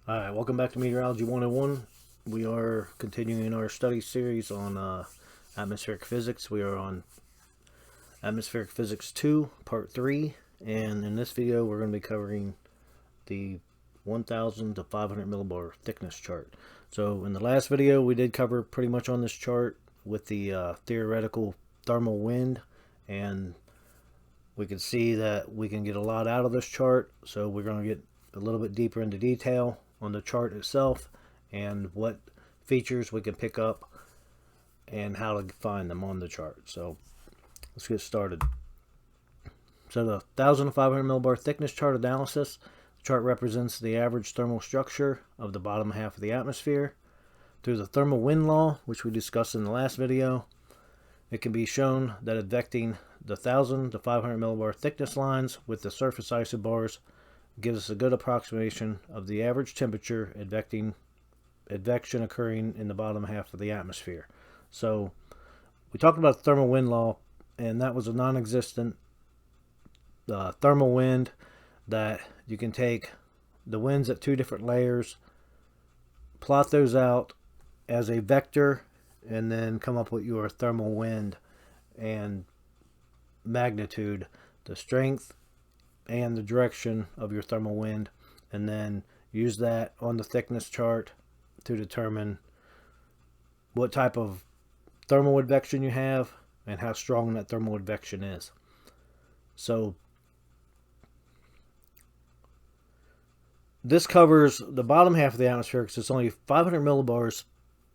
Alright, welcome back to Meteorology 101. We are continuing our study series on atmospheric physics. We are on Atmospheric Physics 2, Part 3, and in this video we're going to be covering the 1000 to 500 millibar thickness chart. So in the last video we did cover pretty much on this chart with the theoretical thermal wind, and we can see that we can get a lot out of this chart, so we're going to get a little bit deeper into detail on the chart itself and what features we can pick up and how to find them on the chart. So let's get started. So the 1000 to 500 millibar thickness chart analysis. The chart represents the average thermal structure of the bottom half of the atmosphere. Through the thermal wind law, which we discussed in the last video, it can be shown that advecting the 1000 to 500 millibar thickness lines with the surface isobars gives us a good approximation of the average temperature advection occurring in the bottom half of the atmosphere. So we talked about the thermal wind law, and that was a non-existent thermal wind that you can take the winds at two different layers, plot those out as a vector, and then come up with your thermal wind and magnitude, the strength and the direction of your thermal wind, and then use that on the thickness chart to determine what type of thermal advection you have and how strong that thermal advection is. So this covers the bottom half of the atmosphere because it's only 500 millibars.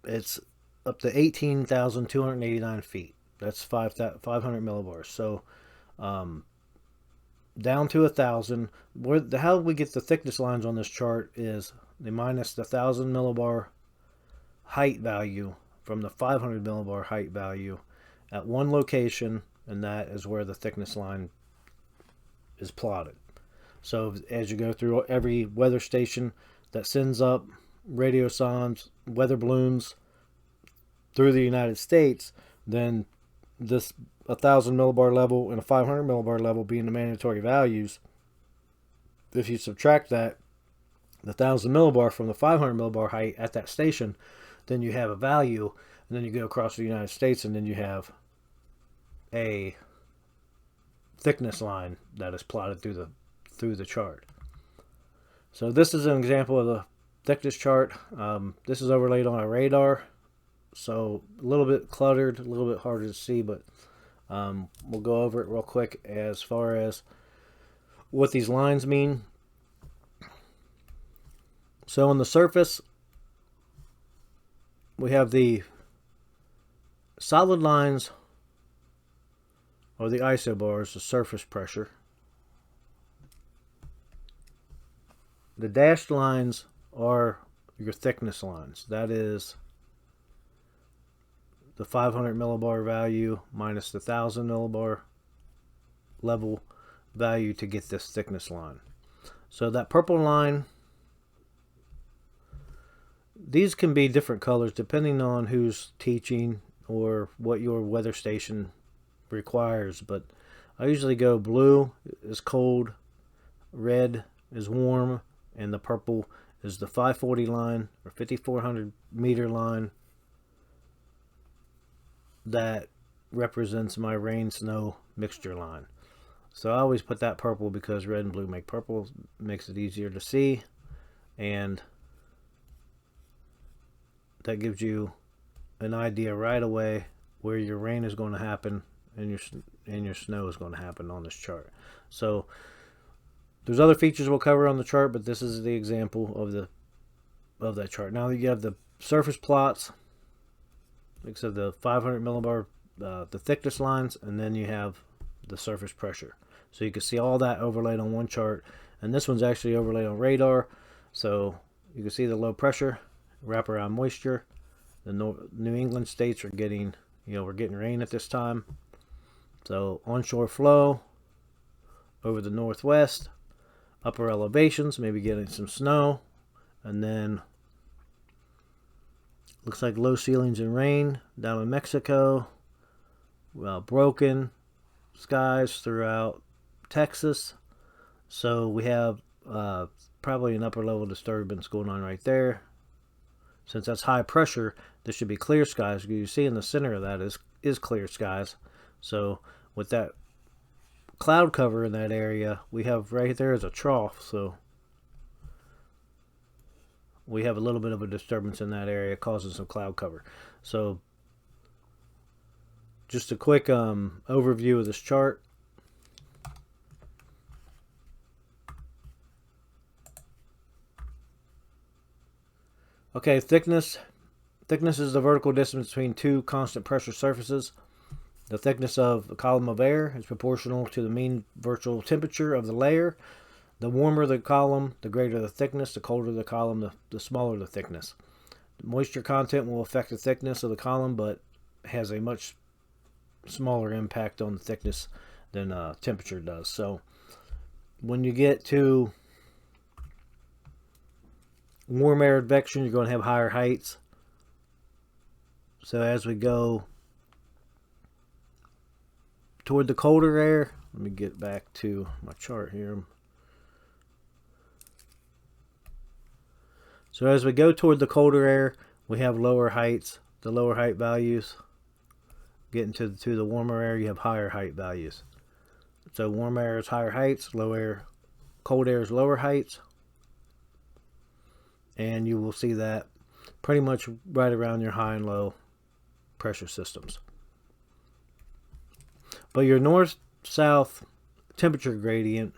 It's up to 18,289 feet. That's 500 millibars. So down to 1,000. How we get the thickness lines on this chart is they minus the 1,000 millibar height value from the 500 millibar height value at one location, and that is where the thickness line is plotted. So as you go through every weather station that sends up radiosondes, weather balloons through the United States, then this 1,000 millibar level and a 500 millibar level being the mandatory values, if you subtract that, the 1,000 millibar from the 500 millibar height at that station, then you have a value, and then you go across the United States, and then you have a thickness line that is plotted through the chart. So this is an example of the thickness chart. This is overlaid on a radar, so a little bit cluttered, a little bit harder to see, but we'll go over it real quick as far as what these lines mean. So on the surface, we have the solid lines, or the isobars, the surface pressure. The dashed lines are your thickness lines. That is the 500 millibar value minus the 1,000 millibar level value to get this thickness line. So that purple line, these can be different colors depending on who's teaching or what your weather station requires, but I usually go blue is cold, red is warm, and the purple is the 540 line or 5,400 meter line that represents my rain snow mixture line. So I always put that purple because red and blue make purple, makes it easier to see, and that gives you an idea right away where your rain is going to happen and your snow is going to happen on this chart. So there's other features we'll cover on the chart, but this is the example of that chart. Now you have the surface plots, like I said, the 500 millibar, the thickness lines, and then you have the surface pressure. So you can see all that overlaid on one chart, and this one's actually overlaid on radar. So you can see the low pressure, wraparound moisture. The New England states are getting, we're getting rain at this time. So onshore flow over the northwest, upper elevations, maybe getting some snow, and then looks like low ceilings and rain down in Mexico. Well, broken skies throughout Texas. So we have probably an upper level disturbance going on right there. Since that's high pressure, this should be clear skies. You see in the center of that is clear skies. So with that cloud cover in that area, we have right there is a trough. So we have a little bit of a disturbance in that area causing some cloud cover. So just a quick overview of this chart. Okay, thickness. Thickness is the vertical distance between two constant pressure surfaces. The thickness of a column of air is proportional to the mean vertical temperature of the layer. The warmer the column, the greater the thickness. The colder the column, the smaller the thickness. The moisture content will affect the thickness of the column, but has a much smaller impact on the thickness than temperature does. So when you get to warm air advection, you're going to have higher heights. So as we go toward the colder air, let me get back to my chart here. So as we go toward the colder air, we have lower heights. The lower height values. Getting to the warmer air, you have higher height values. So warm air is higher heights, cold air is lower heights. And you will see that pretty much right around your high and low pressure systems. But your north-south temperature gradient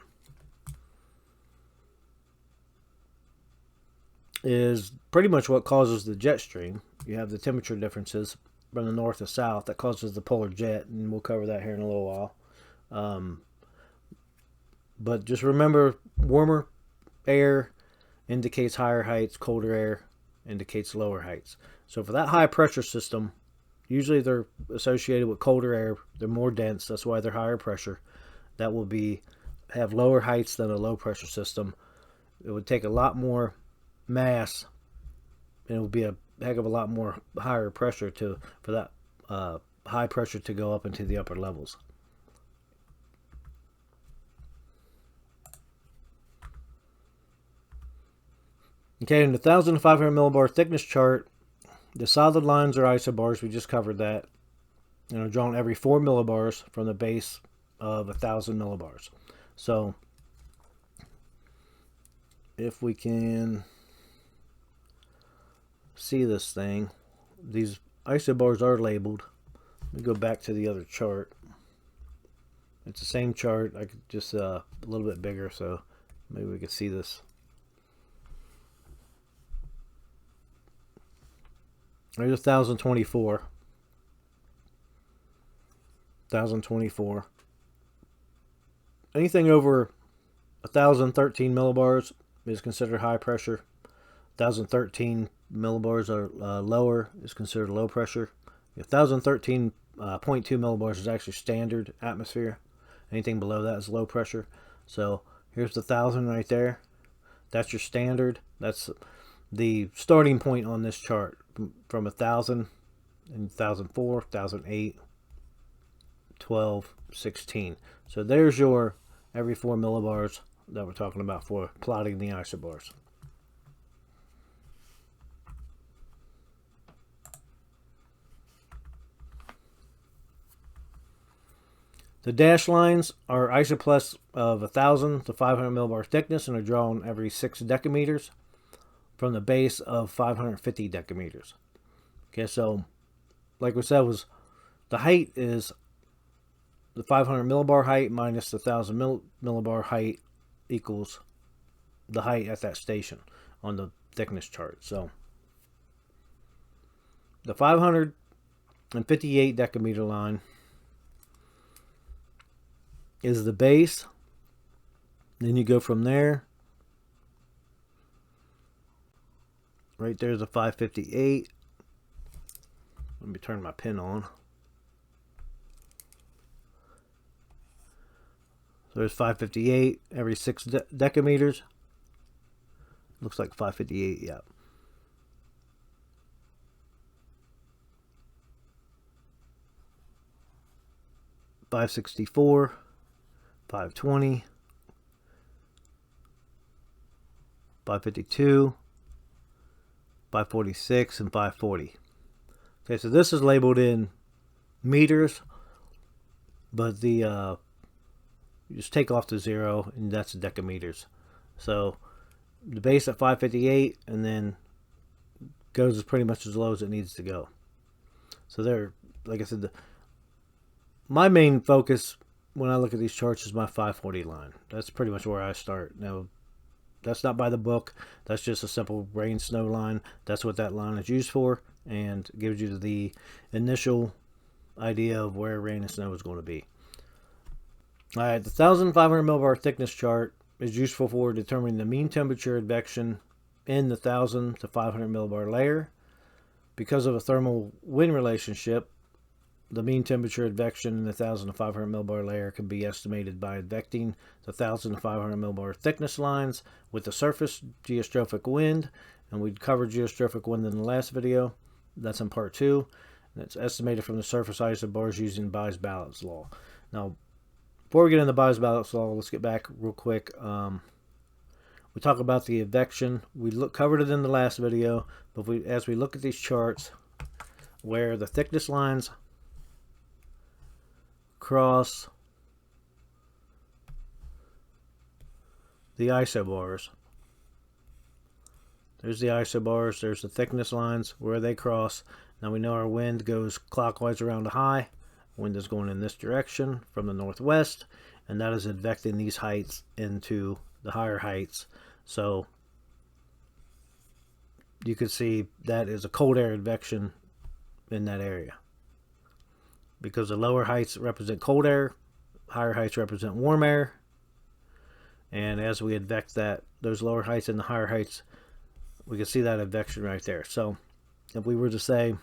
is pretty much what causes the jet stream. You have the temperature differences from the north to south that causes the polar jet, and we'll cover that here in a little while. But just remember, warmer air indicates higher heights, colder air indicates lower heights. So for that high pressure system, usually they're associated with colder air. They're more dense, that's why they're higher pressure. That will have lower heights than a low pressure system. It would take a lot more mass, and it would be a heck of a lot more higher pressure for that high pressure to go up into the upper levels. Okay, in the 1,500 millibar thickness chart, the solid lines are isobars. We just covered that. And are drawn every 4 millibars from the base of 1,000 millibars. So if we can see this thing, these isobars are labeled. Let me go back to the other chart. It's the same chart. I could just a little bit bigger, so maybe we could see this. There's 1,024. 1,024. Anything over 1,013 millibars is considered high pressure. 1,013 millibars are lower is considered low pressure. 1,013.2 millibars is actually standard atmosphere. Anything below that is low pressure. So here's the 1,000 right there. That's your standard. That's the starting point on this chart from 1,000 and 1,004, 1,008, 12, 16. So there's your every 4 millibars that we're talking about for plotting the isobars. The dashed lines are isopleths of 1,000 to 500 millibar thickness and are drawn every 6 decameters from the base of 550 decameters. Okay, so like we said, was the height is the 500 millibar height minus the 1,000 millibar height equals the height at that station on the thickness chart. So the 558 decameter line is the base. Then you go from there. Right there's a 558. Let me turn my pen on. So there's 558 every 6 decameters. Looks like 558, yeah. $564, $520, 552, 546, and 540. Okay, so this is labeled in meters, but the you just take off the 0, and that's decameters. So the base at 558, and then goes as pretty much as low as it needs to go. So there, like I said, my main focus when I look at these charts is my 540 line. That's pretty much where I start. Now, that's not by the book. That's just a simple rain snow line. That's what that line is used for, and gives you the initial idea of where rain and snow is going to be. All right, the 1,500 millibar thickness chart is useful for determining the mean temperature advection in the 1,000 to 500 millibar layer. Because of a thermal wind relationship, the mean temperature advection in the 1,000 to 500 millibar layer can be estimated by advecting the 1,000 to 500 millibar thickness lines with the surface geostrophic wind. And we covered geostrophic wind in the last video. That's in part 2. And it's estimated from the surface isobars using Buys-Ballott's law. Now, before we get into Buys-Ballott's law, let's get back real quick. We talk about the advection. We covered it in the last video, but as we look at these charts where the thickness lines cross the isobars. There's the isobars, there's the thickness lines where they cross. Now we know our wind goes clockwise around the high. Wind is going in this direction from the northwest, and that is advecting these heights into the higher heights. So you can see that is a cold air advection in that area, because the lower heights represent cold air, higher heights represent warm air, and as we advect those lower heights and the higher heights, we can see that advection right there. So if we were to say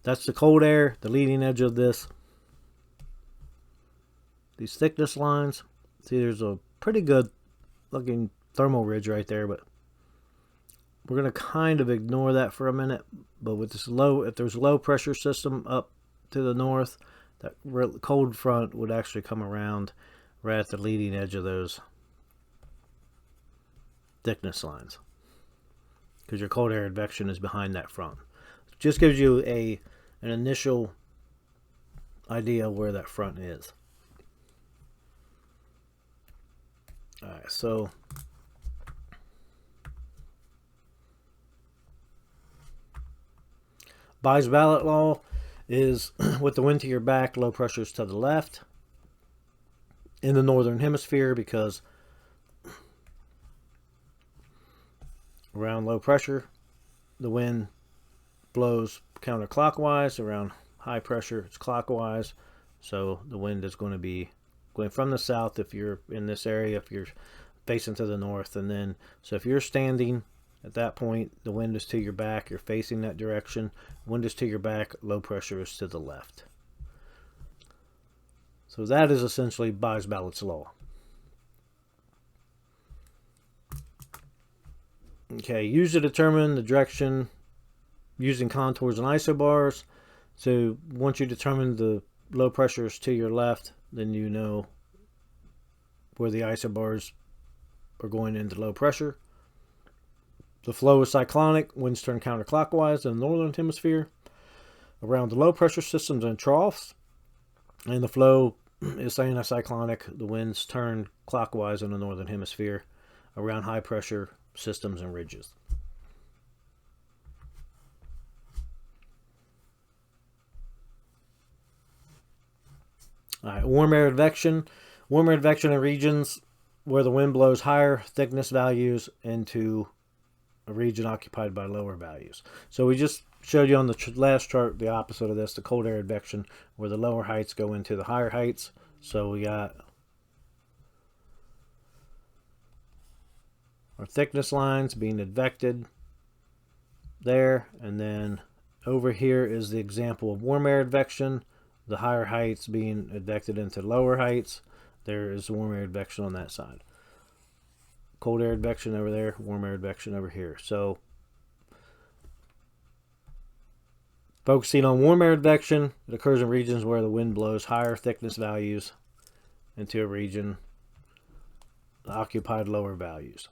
that's the cold air, the leading edge of these thickness lines, see there's a pretty good looking thermal ridge right there, but we're going to kind of ignore that for a minute. But with this if there's a low pressure system up to the north, that cold front would actually come around right at the leading edge of those thickness lines, because your cold air advection is behind that front. It just gives you an initial idea of where that front is. Alright, so Buys-Ballott law is with the wind to your back, low pressures to the left in the northern hemisphere, because around low pressure the wind blows counterclockwise. Around high pressure it's clockwise. So the wind is going to be going from the south if you're in this area, if you're facing to the north. And then, so if you're standing at that point, the wind is to your back, you're facing that direction, wind is to your back, low pressure is to the left. So that is essentially Buys-Ballott's law. Okay, used to determine the direction using contours and isobars. So once you determine the low pressure is to your left, then you know where the isobars are going into low pressure. The flow is cyclonic, winds turn counterclockwise in the northern hemisphere around the low pressure systems and troughs, and the flow is anticyclonic, the winds turn clockwise in the northern hemisphere around high pressure systems and ridges. All right, warm air advection. Warm air advection in regions where the wind blows higher thickness values into a region occupied by lower values. So we just showed you on the last chart the opposite of this, the cold air advection, where the lower heights go into the higher heights. So we got our thickness lines being advected there, and then over here is the example of warm air advection, the higher heights being advected into lower heights. There is warm air advection on that side. Cold air advection over there, warm air advection over here. So focusing on warm air advection, it occurs in regions where the wind blows higher thickness values into a region occupied lower values.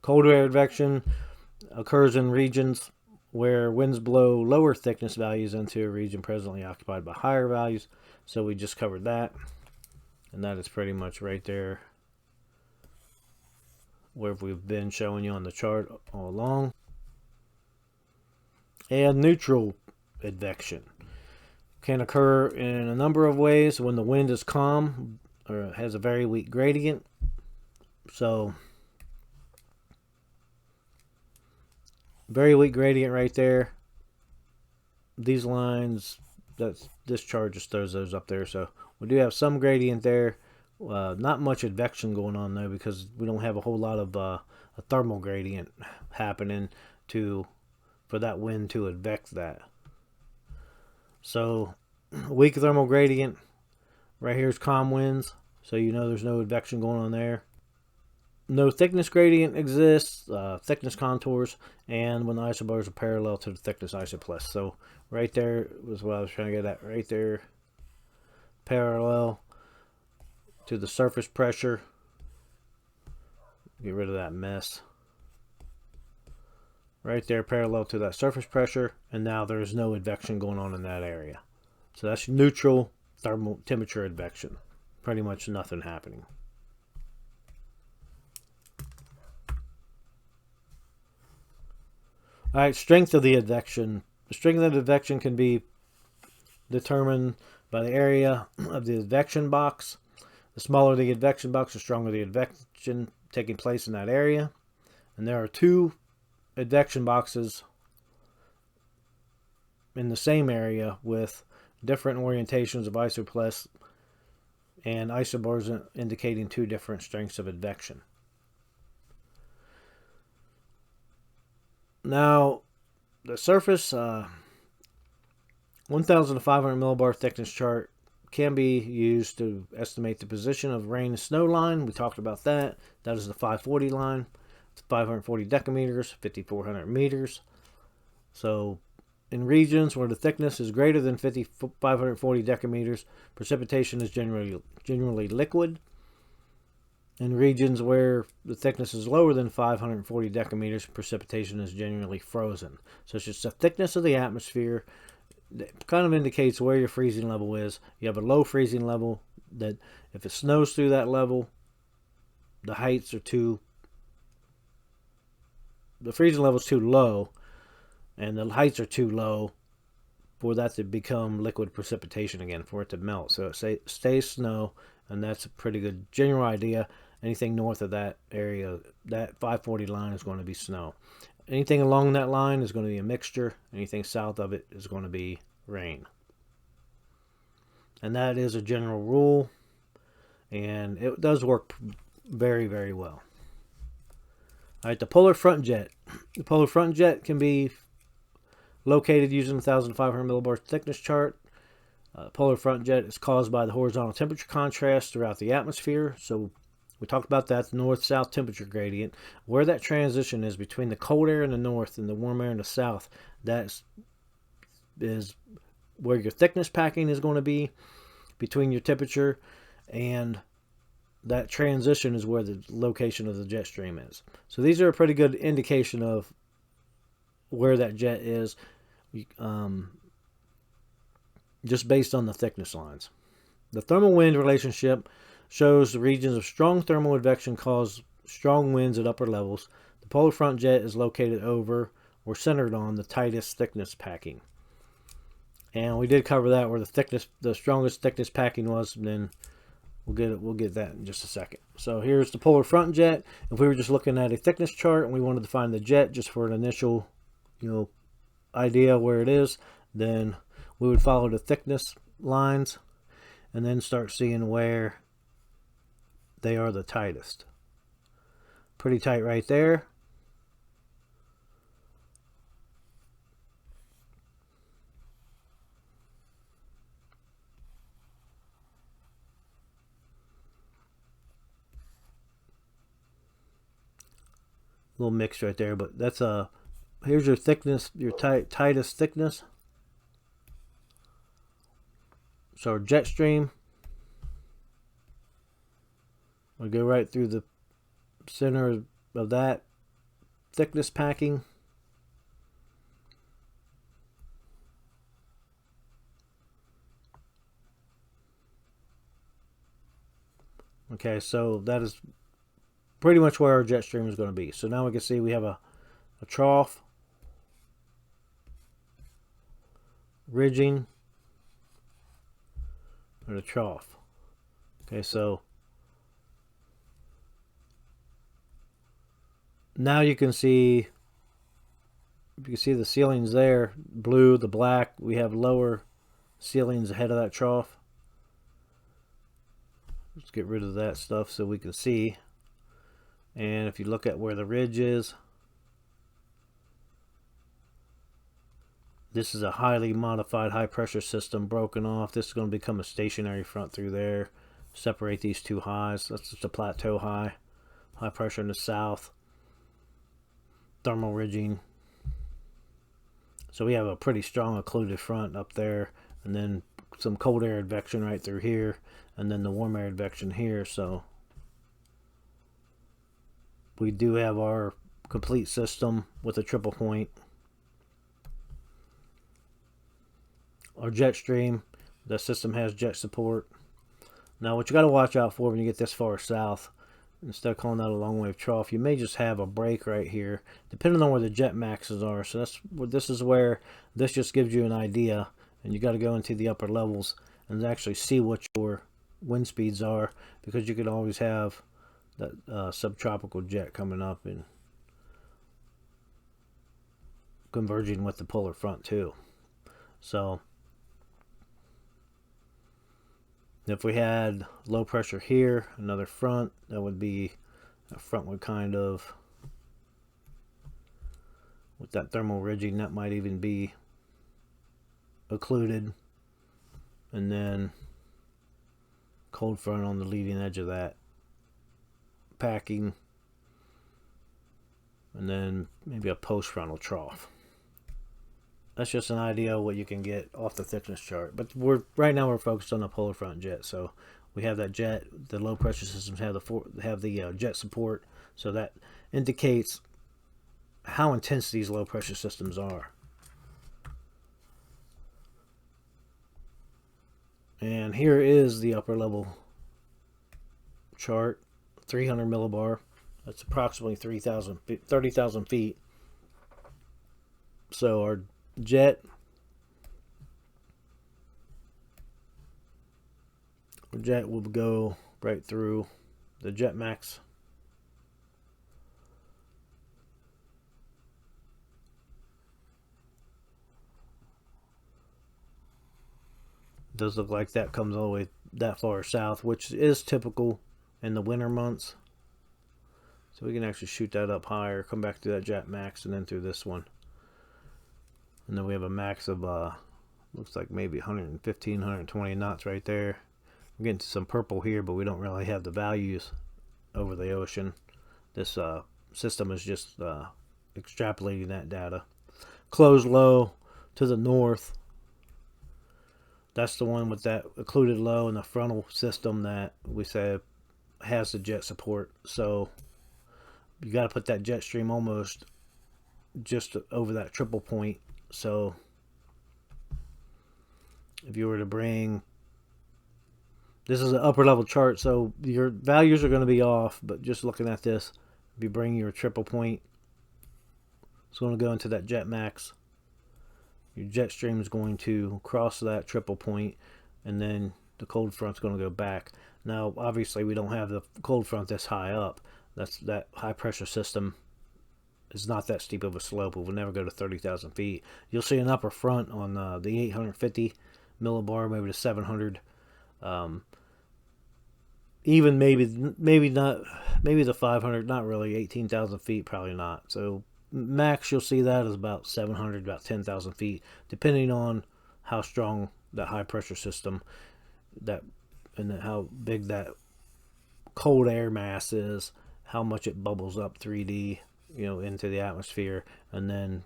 Cold air advection occurs in regions where winds blow lower thickness values into a region presently occupied by higher values. So we just covered that. And that is pretty much right there where we've been showing you on the chart all along. And neutral advection can occur in a number of ways when the wind is calm or has a very weak gradient. So very weak gradient right there. These lines, this chart just throws those up there. So we do have some gradient there. Not much advection going on though, because we don't have a whole lot of a thermal gradient happening for that wind to advect that. So weak thermal gradient right here is calm winds, so you know there's no advection going on there. No thickness gradient exists, thickness contours, and when the isobars are parallel to the thickness isoplus. So right there was what I was trying to get at. Right there, parallel to the surface pressure. Get rid of that mess. Right there, parallel to that surface pressure, and now there's no advection going on in that area. So that's neutral thermal temperature advection. Pretty much nothing happening. All right, strength of the advection. The strength of the advection can be determined by the area of the advection box. The smaller the advection box, the stronger the advection taking place in that area. And there are two advection boxes in the same area with different orientations of isoplus and isobars indicating two different strengths of advection. Now, the surface 1,500 millibar thickness chart can be used to estimate the position of rain and snow line. We talked about that. That is the 540 line. It's 540 decameters, 5,400 meters. So in regions where the thickness is greater than 540 decameters, precipitation is generally liquid. In regions where the thickness is lower than 540 decameters, precipitation is generally frozen. So it's just the thickness of the atmosphere that kind of indicates where your freezing level is. You have a low freezing level that if it snows through that level, the freezing level is too low, and the heights are too low for that to become liquid precipitation again, for it to melt. So it stays snow, and that's a pretty good general idea. Anything north of that area, that 540 line is going to be snow. Anything along that line is going to be a mixture. Anything south of it is going to be rain. And that is a general rule, and it does work very, very well. All right, the polar front jet. The polar front jet can be located using the 1,500 millibar thickness chart. Polar front jet is caused by the horizontal temperature contrast throughout the atmosphere. So we talked about that, the north-south temperature gradient. Where that transition is between the cold air in the north and the warm air in the south, that is where your thickness packing is going to be between your temperature, and that transition is where the location of the jet stream is. So these are a pretty good indication of where that jet is, just based on the thickness lines. The thermal wind relationship shows the regions of strong thermal advection cause strong winds at upper levels. The polar front jet is located over or centered on the tightest thickness packing. And we did cover that, where the strongest thickness packing was. And then we'll get that in just a second. So here's the polar front jet. If we were just looking at a thickness chart and we wanted to find the jet just for an initial, idea where it is, then we would follow the thickness lines and then start seeing where they are the tightest. Pretty tight right there. A little mixed right there, but that's here's your thickness, your tightest thickness. So our jet stream will go right through the center of that thickness packing. Okay, so that is pretty much where our jet stream is going to be. So now we can see we have a trough, ridging, and a trough. Okay, so now you can see the ceilings there, blue, the black. We have lower ceilings ahead of that trough. Let's get rid of that stuff so we can see. And if you look at where the ridge is, this is a highly modified high pressure system broken off. This is going to become a stationary front through there. Separate these two highs. That's just a plateau high. High pressure in the south. Thermal ridging. So we have a pretty strong occluded front up there. And then some cold air advection right through here. And then the warm air advection here. So we do have our complete system with a triple point. Our jet stream, the system has jet support. Now what you got to watch out for when you get this far south, instead of calling that a long wave trough, you may just have a break right here, depending on where the jet maxes are. So this is where this just gives you an idea, and you got to go into the upper levels and actually see what your wind speeds are, because you could always have that subtropical jet coming up and converging with the polar front too. So if we had low pressure here, another front, that would be a front would kind of, with that thermal ridging, that might even be occluded, and then cold front on the leading edge of that packing, and then maybe a post-frontal trough. That's just an idea of what you can get off the thickness chart. But right now we're focused on the polar front jet. So we have that jet. The low pressure systems have the jet support. So that indicates how intense these low pressure systems are. And here is the upper level chart, 300 millibar. That's approximately 30,000 feet. So our jet will go right through the jet max. Does look like that comes all the way that far south, which is typical in the winter months. So we can actually shoot that up higher, come back to that jet max, and then through this one. And then we have a max of looks like maybe 115, 120 knots right there. We're getting to some purple here, but we don't really have the values over the ocean. This system is just extrapolating that data. Closed low to the north. That's the one with that occluded low and the frontal system that we said has the jet support. So you got to put that jet stream almost just over that triple point. So if you were to bring, this is an upper level chart, so your values are going to be off, but just looking at this, if you bring your triple point, it's going to go into that jet max. Your jet stream is going to cross that triple point, and then the cold front's going to go back. Now obviously we don't have the cold front this high up. That high pressure system is not that steep of a slope. It will never go to 30,000 feet. You'll see an upper front on the 850 millibar, maybe the 700, even maybe the 500. Not really. 18,000 feet, probably not. So max you'll see that is about 700, about 10,000 feet, depending on how strong that high pressure system and how big that cold air mass is, how much it bubbles up 3D, into the atmosphere, and then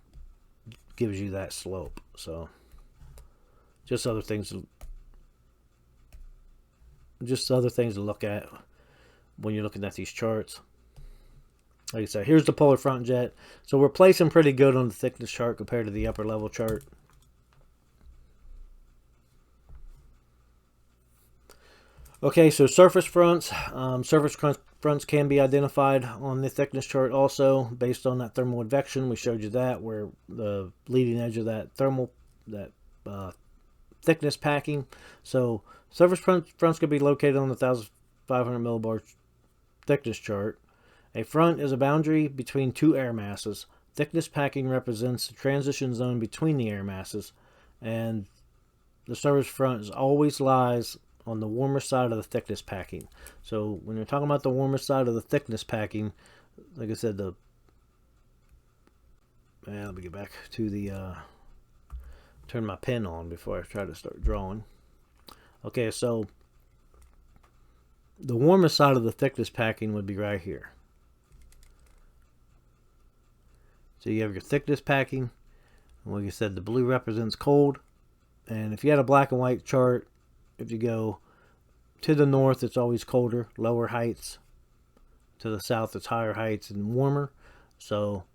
gives you that slope. So just other things to look at when you're looking at these charts. Like I said, here's the polar front jet. So we're placing pretty good on the thickness chart compared to the upper level chart. Okay, so surface fronts. Surface fronts can be identified on the thickness chart also based on that thermal advection. We showed you that, where the leading edge of that thickness packing. So surface fronts could be located on the 1,500 millibar thickness chart. A front is a boundary between two air masses. Thickness packing represents the transition zone between the air masses, and the surface front always lies on the warmer side of the thickness packing. So when you're talking about the warmer side of the thickness packing, like I said, let me get back to the turn my pen on before I try to start drawing. Okay, so the warmest side of the thickness packing would be right here. So you have your thickness packing, and like I said, the blue represents cold. And if you had a black and white chart, if you go to the north, it's always colder, lower heights. To the south, it's higher heights and warmer. So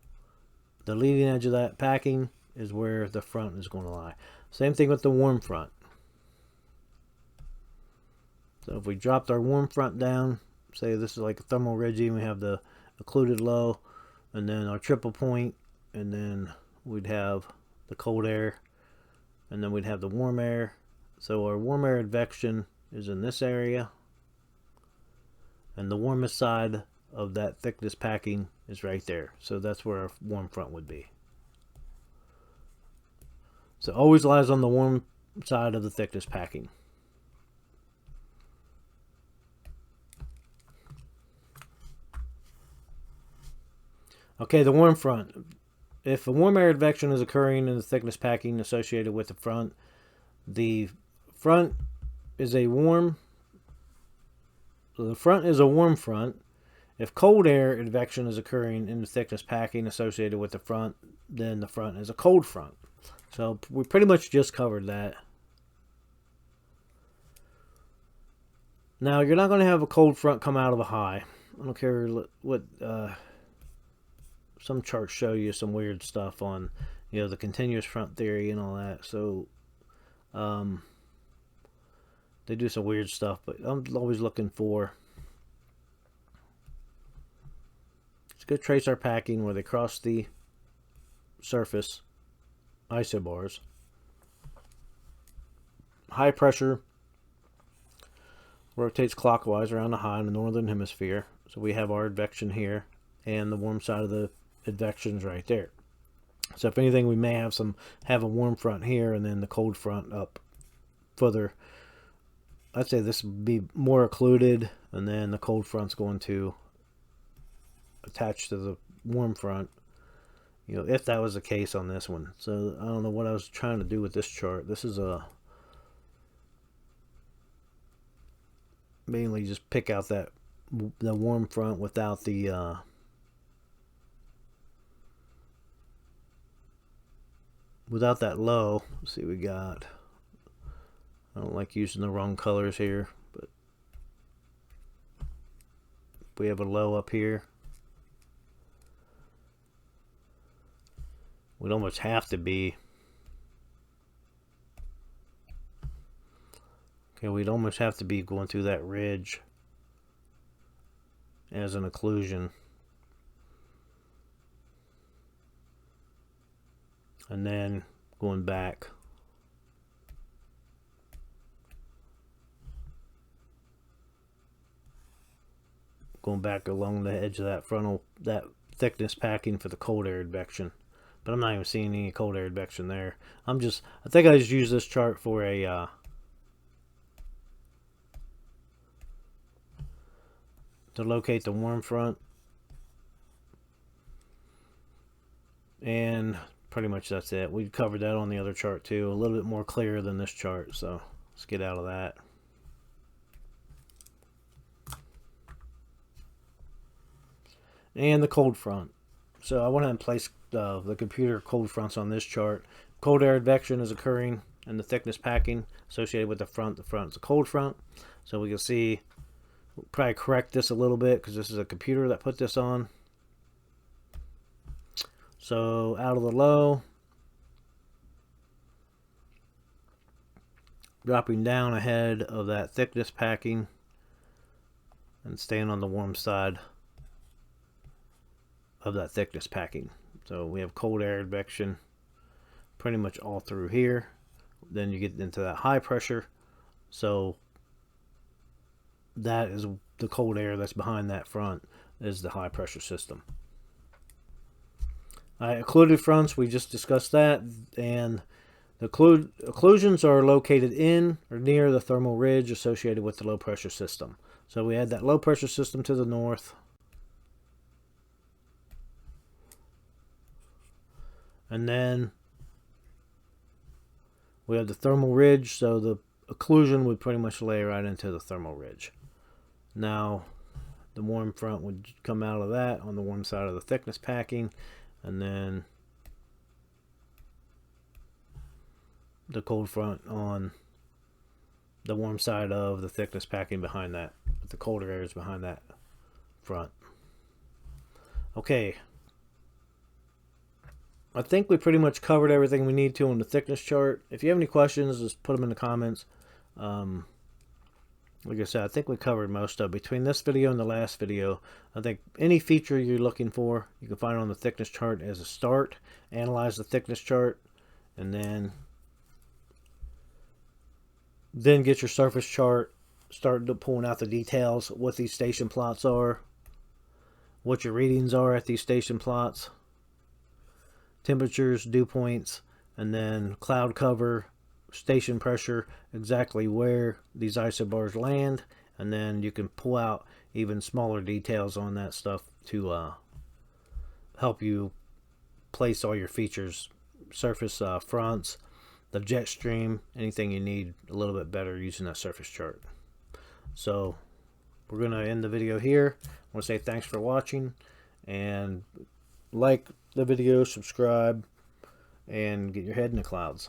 the leading edge of that packing is where the front is going to lie. Same thing with the warm front. So if we dropped our warm front down, say this is like a thermal regime, we have the occluded low, and then our triple point, and then we'd have the cold air, and then we'd have the warm air. So our warm air advection is in this area, and the warmest side of that thickness packing is right there. So that's where our warm front would be. So always lies on the warm side of the thickness packing. Okay, the warm front. If a warm air advection is occurring in the thickness packing associated with the front is a warm. So the front is a warm front. If cold air advection is occurring in the thickness packing associated with the front, then the front is a cold front. So we pretty much just covered that. Now you're not going to have a cold front come out of a high. I don't care what. Some charts show you some weird stuff on, the continuous front theory and all that. So they do some weird stuff, but I'm always looking for. Let's go trace our packing where they cross the surface isobars. High pressure rotates clockwise around the high in the northern hemisphere. So we have our advection here, and the warm side of the advections right there. So if anything, we may have a warm front here, and then the cold front up further. I'd say this would be more occluded, and then the cold front's going to attach to the warm front, if that was the case on this one. So I don't know what I was trying to do with this chart. This is mainly just pick out the warm front without the without that low. Let's see, we got, I don't like using the wrong colors here, but we have a low up here. We'd almost have to be, we'd almost have to be going through that ridge as an occlusion. And then going back. Going back along the edge of that thickness packing for the cold air advection. But I'm not even seeing any cold air advection there. I think I just use this chart for to locate the warm front. And pretty much that's it. We covered that on the other chart too. A little bit more clear than this chart. So let's get out of that. And the cold front. So I went ahead and placed the computer cold fronts on this chart. Cold air advection is occurring in the thickness packing associated with the front. The front is a cold front. So we can see, we'll probably correct this a little bit because this is a computer that put this on. So out of the low, dropping down ahead of that thickness packing and staying on the warm side of that thickness packing. So we have cold air advection pretty much all through here. Then you get into that high pressure, so that is the cold air that's behind that front is the high pressure system. Occluded fronts, we just discussed that, and the occlusions are located in or near the thermal ridge associated with the low pressure system. So we had that low pressure system to the north, and then we have the thermal ridge, so the occlusion would pretty much lay right into the thermal ridge. Now, the warm front would come out of that on the warm side of the thickness packing, and then the cold front on the warm side of the thickness packing behind that, with the colder areas behind that front. Okay. I think we pretty much covered everything we need to on the thickness chart. If you have any questions, just put them in the comments. Like I said, I think we covered most of it. Between this video and the last video, I think any feature you're looking for, you can find on the thickness chart as a start. Analyze the thickness chart, and then get your surface chart. Start pulling out the details, what these station plots are, what your readings are at these station plots, temperatures, dew points, and then cloud cover, station pressure, exactly where these isobars land, and then you can pull out even smaller details on that stuff to help you place all your features, surface fronts, the jet stream, anything you need a little bit better using that surface chart. So we're going to end the video here. I want to say thanks for watching, and like the video, subscribe, and get your head in the clouds.